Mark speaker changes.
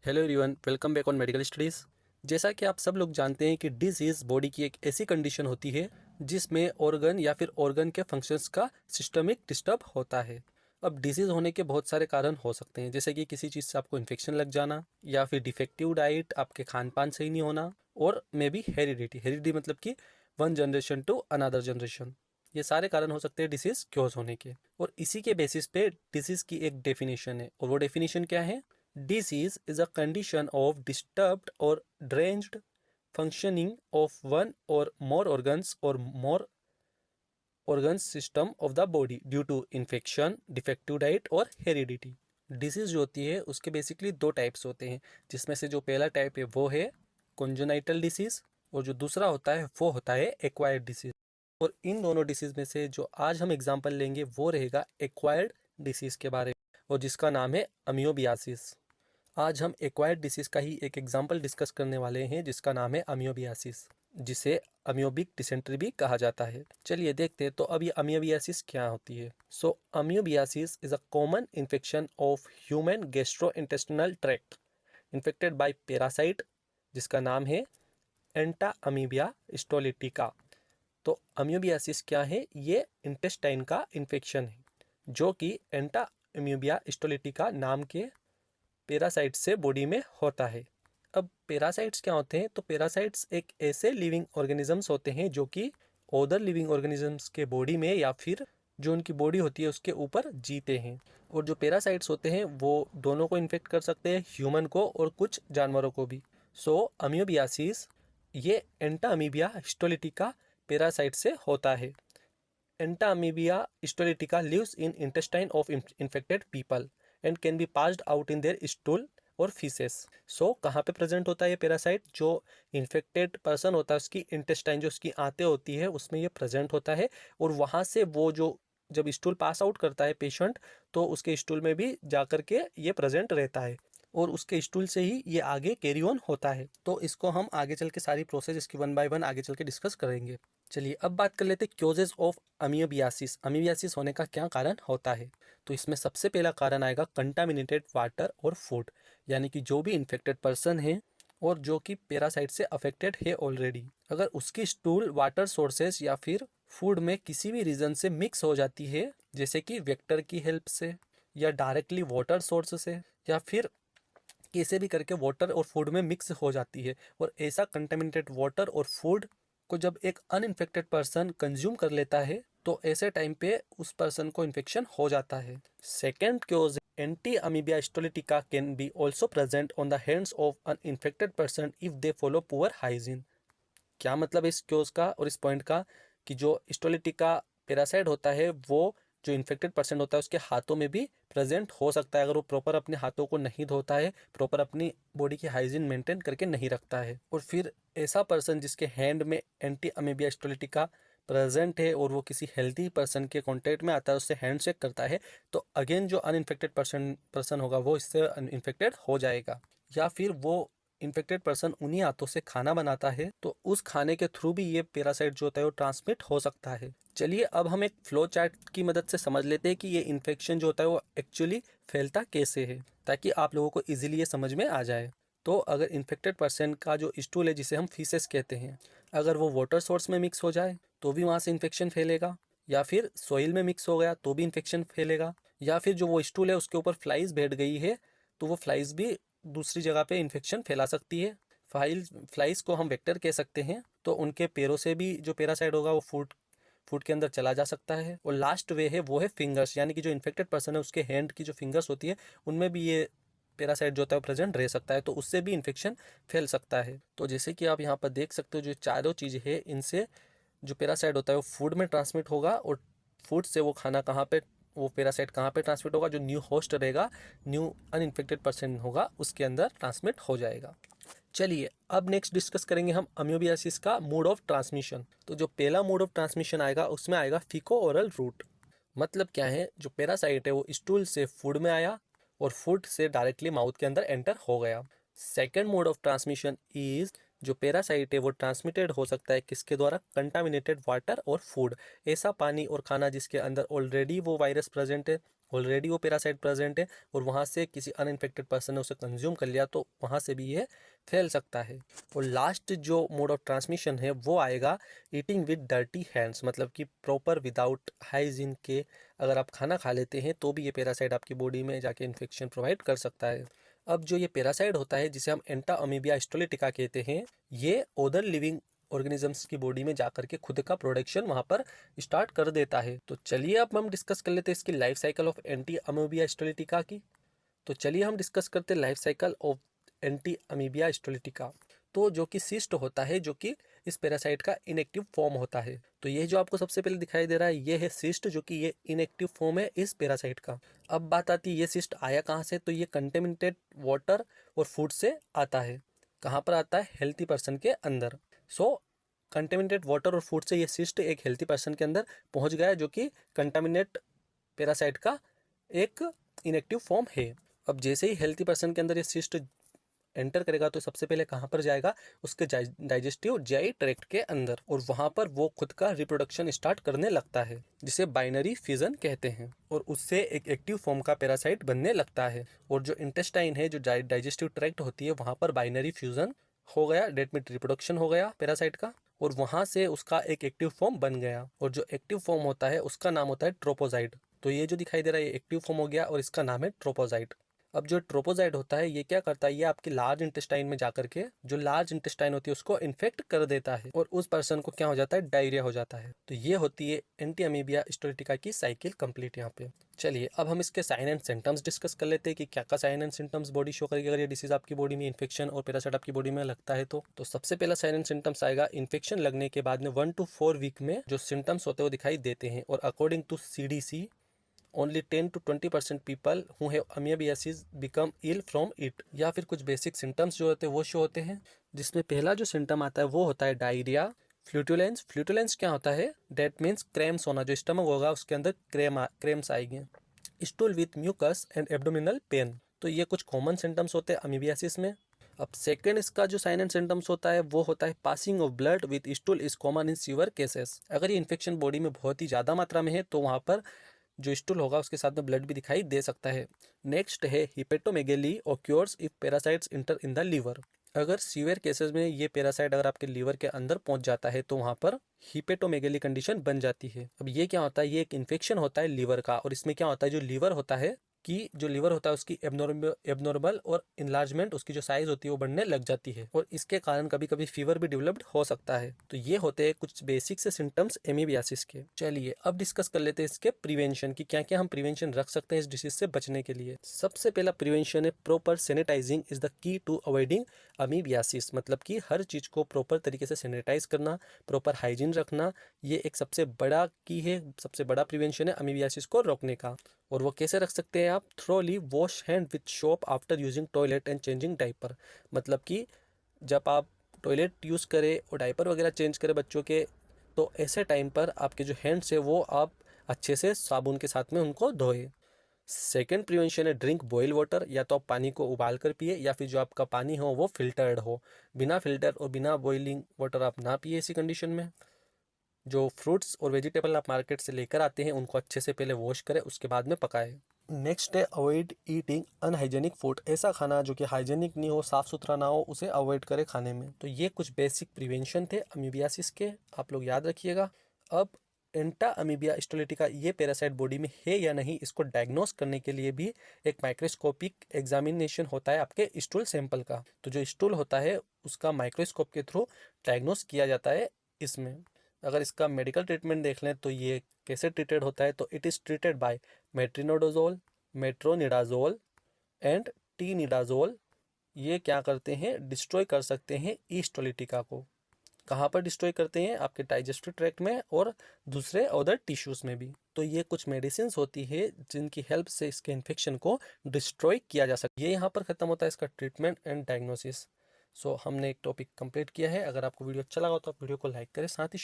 Speaker 1: Hello everyone, welcome back on medical studies. जैसा कि आप सब लोग जानते हैं कि डिजीज़ बॉडी की एक ऐसी कंडीशन होती है जिसमें ऑर्गन या फिर ऑर्गन के फंक्शंस का सिस्टमिक डिस्टर्ब होता है। अब डिजीज़ होने के बहुत सारे कारण हो सकते हैं, जैसे कि किसी चीज़ से आपको इन्फेक्शन लग जाना या फिर डिफेक्टिव डाइट, आपके खान पान सही नहीं होना, और मे बी हेरिडिटी मतलब कि one generation to another generation. ये सारे कारण हो सकते हैं डिसीज़ क्योज होने के। और इसी के बेसिस पे डिसीज़ की एक डेफिनेशन है, और वो डेफिनेशन क्या है? Disease is a condition of disturbed or deranged functioning of one or more organs or more organs system of the body due to infection, defective diet और heredity। डिसीज जो होती है उसके बेसिकली दो टाइप्स होते हैं, जिसमें से जो पहला टाइप है वो है कॉन्जेनाइटल डिसीज, और जो दूसरा होता है वो होता है एक्वायर्ड डिसीज। और इन दोनों डिसीज में से जो आज हम एग्जांपल लेंगे वो रहेगा एक्वायर्ड डिसीज के बारे में, और जिसका नाम है अमियोबियासिस। आज हम एक्वायर्ड डिसीज का ही एक एग्जाम्पल डिस्कस करने वाले हैं जिसका नाम है अमियोबियासिस, जिसे अमियोबिक डिसेंट्री भी कहा जाता है। चलिए देखते हैं तो अब ये अमियोबियासिस क्या होती है। So amoebiasis is a common infection of human gastrointestinal tract infected by parasite, जिसका नाम है एंटा अमीबिया स्टोलिटिका। तो अमियोबियासिस क्या है? ये इंटेस्टाइन का इन्फेक्शन है जो कि एंटा अमीबिया स्टोलिटिका नाम के पैरासाइट से बॉडी में होता है। अब पैरासाइट्स क्या होते हैं? तो पैरासाइट्स एक ऐसे लिविंग ऑर्गेनिजम्स होते हैं जो कि अदर लिविंग ऑर्गेनिजम्स के बॉडी में या फिर जो उनकी बॉडी होती है उसके ऊपर जीते हैं। और जो पैरासाइट्स होते हैं वो दोनों को इन्फेक्ट कर सकते हैं, ह्यूमन को और कुछ जानवरों को भी। सो अमियोबियासिस ये एंटा अमीबिया हिस्टोलिटिका पैरासाइट से होता है। Entamoeba histolytica lives in intestine of infected people and can be passed out in their stool और फीसेस। सो कहाँ पे प्रेजेंट होता है ये पैरासाइट? जो इन्फेक्टेड पर्सन होता है उसकी इंटेस्टाइन, जो उसकी आंतें होती है, उसमें ये प्रेजेंट होता है। और वहाँ से वो जो जब स्टूल पास आउट करता है पेशेंट, तो उसके स्टूल में भी जा कर के ये प्रेजेंट रहता है, और उसके स्टूल से ही ये आगे कैरी ऑन होता है। तो इसको हम आगे चल के सारी प्रोसेस इसकी वन बाय वन आगे चल के डिस्कस करेंगे। चलिए अब बात कर लेते हैं क्योजेज ऑफ अमियोबियासिस। अमियोबियासिस होने का क्या कारण होता है? तो इसमें सबसे पहला कारण आएगा कंटामिनेटेड वाटर और फूड, यानी कि जो भी इन्फेक्टेड पर्सन है और जो कि पैरासाइट से अफेक्टेड है ऑलरेडी, अगर उसकी स्टूल वाटर सोर्सेस या फिर फूड में किसी भी रीजन से मिक्स हो जाती है, जैसे कि वेक्टर की हेल्प से या डायरेक्टली वाटर सोर्स से या फिर कैसे भी करके वाटर और फूड में मिक्स हो जाती है, और ऐसा कंटेमिनेटेड वाटर और फूड को जब एक अनइन्फेक्टेड पर्सन कंज्यूम कर लेता है तो ऐसे टाइम पे उस पर्सन को इन्फेक्शन हो जाता है। Second cause, entamoeba histolytica can be also present on the hands of uninfected person if they follow poor hygiene. क्या मतलब है इस क्योज का और इस पॉइंट का? कि जो स्टोलिटिका पैरासाइट होता है वो जो इन्फेक्टेड पर्सन होता है उसके हाथों में भी प्रेजेंट हो सकता है, अगर वो प्रॉपर अपने हाथों को नहीं धोता है, प्रॉपर अपनी बॉडी की हाइजीन मेंटेन करके नहीं रखता है। और फिर ऐसा पर्सन जिसके हैंड में एंटी अमीबिया स्टोलिटिका प्रेजेंट है और वो किसी हेल्दी पर्सन के कांटेक्ट में आता है, उससे हैंड शेक करता है, तो अगेन जो अनइन्फेक्टेड पर्सन होगा वो इससे इन्फेक्टेड हो जाएगा। या फिर वो इन्फेक्टेड पर्सन उन्हीं हाथों से खाना बनाता है तो उस खाने के थ्रू भी ये पैरासाइट जो होता है वो ट्रांसमिट हो सकता है। चलिए अब हम एक फ्लो चार्ट की मदद से समझ लेते हैं कि ये इन्फेक्शन जो होता है वो एक्चुअली फैलता कैसे है, ताकि आप लोगों को इजीली ये समझ में आ जाए। तो अगर इन्फेक्टेड पर्सन का जो स्टूल है, जिसे हम फीसेस कहते हैं, अगर वो वाटर सोर्स में मिक्स हो जाए तो भी वहाँ से इन्फेक्शन फैलेगा, या फिर सॉइल में मिक्स हो गया तो भी इन्फेक्शन फैलेगा, या फिर जो वो स्टूल है उसके ऊपर फ्लाइज बैठ गई है तो वो फ्लाइज भी दूसरी जगह पे इन्फेक्शन फैला सकती है। फ्लाइज को हम वेक्टर कह सकते हैं, तो उनके पैरों से भी जो पैरासाइट होगा वो फूड फूड के अंदर चला जा सकता है। और लास्ट वे है वो है फिंगर्स, यानी कि जो इन्फेक्टेड पर्सन है उसके हैंड की जो फिंगर्स होती है उनमें भी ये पैरासाइट जो होता है प्रेजेंट रह सकता है, तो उससे भी इन्फेक्शन फैल सकता है। तो जैसे कि आप यहाँ पर देख सकते हो, जो चारों चीज़ें हैं इनसे जो पैरासाइट होता है वो फूड में ट्रांसमिट होगा, और फूड से वो खाना कहाँ पे, वो पैरासाइट कहाँ पे ट्रांसमिट होगा? जो न्यू होस्ट रहेगा, न्यू अनइन्फेक्टेड पर्सन होगा, उसके अंदर ट्रांसमिट हो जाएगा। चलिए अब नेक्स्ट डिस्कस करेंगे हम अमियोबियासिस का मोड ऑफ ट्रांसमिशन। तो जो पहला मोड ऑफ ट्रांसमिशन आएगा उसमें आएगा फीको ओरल रूट। मतलब क्या है? जो पैरासाइट है वो स्टूल से फूड में आया और फूड से डायरेक्टली माउथ के अंदर एंटर हो गया। Second mode of transmission is, जो पैरासाइट है वो ट्रांसमिटेड हो सकता है किसके द्वारा? कंटामिनेटेड वाटर और फूड। ऐसा पानी और खाना जिसके अंदर ऑलरेडी वो वायरस प्रेजेंट है, ऑलरेडी वो पैरासाइट प्रेजेंट है और वहाँ से किसी अनइन्फेक्टेड पर्सन ने उसे कंज्यूम कर लिया तो वहाँ से भी ये फैल सकता है। और लास्ट जो मोड ऑफ ट्रांसमिशन है वो आएगा ईटिंग विद डर्टी हैंड्स, मतलब कि प्रॉपर विदाउट हाइजीन के अगर आप खाना खा लेते हैं तो भी ये पैरासाइट आपकी बॉडी में जाके इन्फेक्शन प्रोवाइड कर सकता है। अब जो ये पैरासाइट होता है जिसे हम एंटा अमीबिया हिस्टोलिटिका कहते हैं, ये अदर लिविंग ऑर्गेनिजम्स की बॉडी में जाकर के खुद का प्रोडक्शन वहाँ पर स्टार्ट कर देता है। तो चलिए अब हम डिस्कस कर लेते हैं इसकी life cycle of anti amoebae histolytica की। तो चलिए हम डिस्कस करते हैं life cycle of anti amoebae histolytica. तो जो कि सिस्ट होता है, जो कि इस पैरासाइट का इनएक्टिव फॉर्म होता है। तो ये जो आपको सबसे पहले दिखाई दे रहा है ये है सिस्ट, जो कि ये इनएक्टिव फॉर्म है इस पैरासाइट का। अब बात आती है ये सिस्ट आया कहाँ से, तो ये कंटेमिनेटेड वाटर और फूड से आता है। कहाँ पर आता है, हेल्थी पर्सन के अंदर। सो कंटेमिनेटेड वाटर और फूड से ये सिस्ट एक हेल्थी पर्सन के अंदर पहुंच गया, जो कि कंटामिनेट पैरासाइट का एक इनएक्टिव फॉर्म है। अब जैसे ही हेल्थी पर्सन के अंदर ये सिस्ट एंटर करेगा तो सबसे पहले कहाँ पर जाएगा, उसके डाइजेस्टिव जीआई ट्रैक्ट के अंदर, और वहाँ पर वो खुद का रिप्रोडक्शन स्टार्ट करने लगता है जिसे बाइनरी फिजन कहते हैं, और उससे एक एक्टिव फॉर्म का पैरासाइट बनने लगता है। और जो इंटेस्टाइन है, जो डाइजेस्टिव ट्रैक्ट होती है, वहाँ पर बाइनरी फ्यूजन हो गया, डेट मीट रिप्रोडक्शन हो गया पैरासाइट का, और वहाँ से उसका एक एक्टिव फॉर्म बन गया। और जो एक्टिव फॉर्म होता है उसका नाम होता है ट्रोपोजाइट। तो ये जो दिखाई दे रहा है ये एक्टिव फॉर्म हो गया और इसका नाम है ट्रोपोजाइट। अब जो ट्रोपोजाइट होता है ये क्या करता है, ये आपके लार्ज इंटेस्टाइन में जाकर के जो लार्ज इंटेस्टाइन होती है उसको इन्फेक्ट कर देता है और उस पर्सन को क्या हो जाता है, डायरिया हो जाता है। तो ये होती है एंटी अमीबिया हिस्टोलिटिका की साइकिल कंप्लीट यहाँ पे। चलिए अब हम इसके साइन एंड सिम्टम्स डिस्कस कर लेते हैं कि क्या क्या sign and symptoms body show करेगी अगर ये डिसीज आपकी बॉडी में इन्फेक्शन और पैरासाइट आपकी बॉडी में लगता है। तो सबसे पहला साइन एंड सिम्टम्स आएगा इन्फेक्शन लगने के बाद में 1 to 4 वीक में जो सिम्टम्स होते हैं वो दिखाई देते हैं। और according to CDC only 10 to 20% people who have amoebiasis become ill from it. या फिर कुछ बेसिक सिम्टम्स जो होते हैं वो शो होते हैं, जिसमें पहला जो सिम्टम आता है वो होता है डायरिया। फ्लूटुलेंस, फ्लूटुलेंस क्या होता है, डेट मीन्स क्रैम्स होना, जो स्टमक होगा उसके अंदर क्रैम्स आएंगे। Stool with mucus and abdominal pain. तो ये कुछ कॉमन सिम्टम्स होते हैं अमीबियासिस में। अब सेकेंड इसका जो साइन एंड सिम्टम्स होता है वो होता है passing of blood with stool is common in sewer cases. अगर ये इन्फेक्शन बॉडी में बहुत ही ज़्यादा मात्रा में है तो वहाँ पर जो स्टूल होगा उसके साथ में ब्लड भी दिखाई दे सकता है। नेक्स्ट है hepatomegaly occurs if parasites enter in the liver. अगर सीवियर केसेस में ये पैरासाइट अगर आपके लीवर के अंदर पहुंच जाता है तो वहाँ पर हिपेटोमेगेली कंडीशन बन जाती है। अब ये क्या होता है, ये एक इन्फेक्शन होता है लीवर का, और इसमें क्या होता है, जो लीवर होता है कि जो लीवर होता है उसकी एबनॉर्मल और इनलार्जमेंट, उसकी जो साइज होती है वो बढ़ने लग जाती है, और इसके कारण कभी कभी फीवर भी डेवलप्ड हो सकता है। तो ये होते हैं कुछ बेसिक से सिम्टम्स एमीबियासिस के। चलिए अब डिस्कस कर लेते हैं इसके प्रिवेंशन की, क्या क्या हम प्रिवेंशन रख सकते हैं इस डिसीज से बचने के लिए। सबसे पहला प्रिवेंशन है proper sanitising is the key to avoiding amoebiasis. मतलब कि हर चीज़ को प्रॉपर तरीके से सैनिटाइज करना, प्रॉपर हाइजीन रखना, ये एक सबसे बड़ा की है, सबसे बड़ा प्रिवेंशन है अमीबियासिस को रोकने का। और वो कैसे रख सकते हैं आप, thoroughly wash hand with soap after using toilet and changing diaper. मतलब कि जब आप टॉयलेट यूज़ करें और डायपर वगैरह चेंज करें बच्चों के, तो ऐसे टाइम पर आपके जो हैंड्स है वो आप अच्छे से साबुन के साथ में उनको धोए। सेकेंड प्रिवेंशन है ड्रिंक बॉयल वाटर। या तो आप पानी को उबाल कर पिए या फिर जो आपका पानी हो वो फिल्टर्ड हो। बिना फिल्टर और बिना बॉइलिंग वाटर आप ना पिए इसी कंडीशन में। जो फ्रूट्स और वेजिटेबल आप मार्केट से लेकर आते हैं उनको अच्छे से पहले वॉश करें, उसके बाद में पकाएं। नेक्स्ट है अवॉइड ईटिंग अनहाइजेनिक फूड। ऐसा खाना जो कि हाइजेनिक नहीं हो, साफ़ सुथरा ना हो, उसे अवॉइड करें खाने में। तो ये कुछ बेसिक प्रिवेंशन थे अमीबियासिस के, आप लोग याद रखिएगा। अब एंटा अमीबिया हिस्टोलिटिका ये पैरासाइट बॉडी में है या नहीं, इसको डायग्नोस करने के लिए भी एक माइक्रोस्कोपिक एग्जामिनेशन होता है आपके स्टूल सैंपल का। तो जो स्टूल होता है उसका माइक्रोस्कोप के थ्रू डायग्नोस किया जाता है इसमें। अगर इसका मेडिकल ट्रीटमेंट देख लें तो ये कैसे ट्रीटेड होता है, तो it is treated by metronidazole, metronidazole and tinidazole. ये क्या करते हैं, डिस्ट्रॉय कर सकते हैं ई हिस्टोलिटिका को। कहाँ पर डिस्ट्रॉय करते हैं, आपके डाइजेस्टिव ट्रैक्ट में और दूसरे अदर टिश्यूज़ में भी। तो ये कुछ मेडिसिन होती है जिनकी हेल्प से इसके इन्फेक्शन को डिस्ट्रॉय किया जा सकता है। ये यहाँ पर खत्म होता है इसका ट्रीटमेंट एंड डायग्नोसिस। सो हमने एक टॉपिक कंप्लीट किया है। अगर आपको वीडियो अच्छा लगा तो आप वीडियो को लाइक करें, साथ ही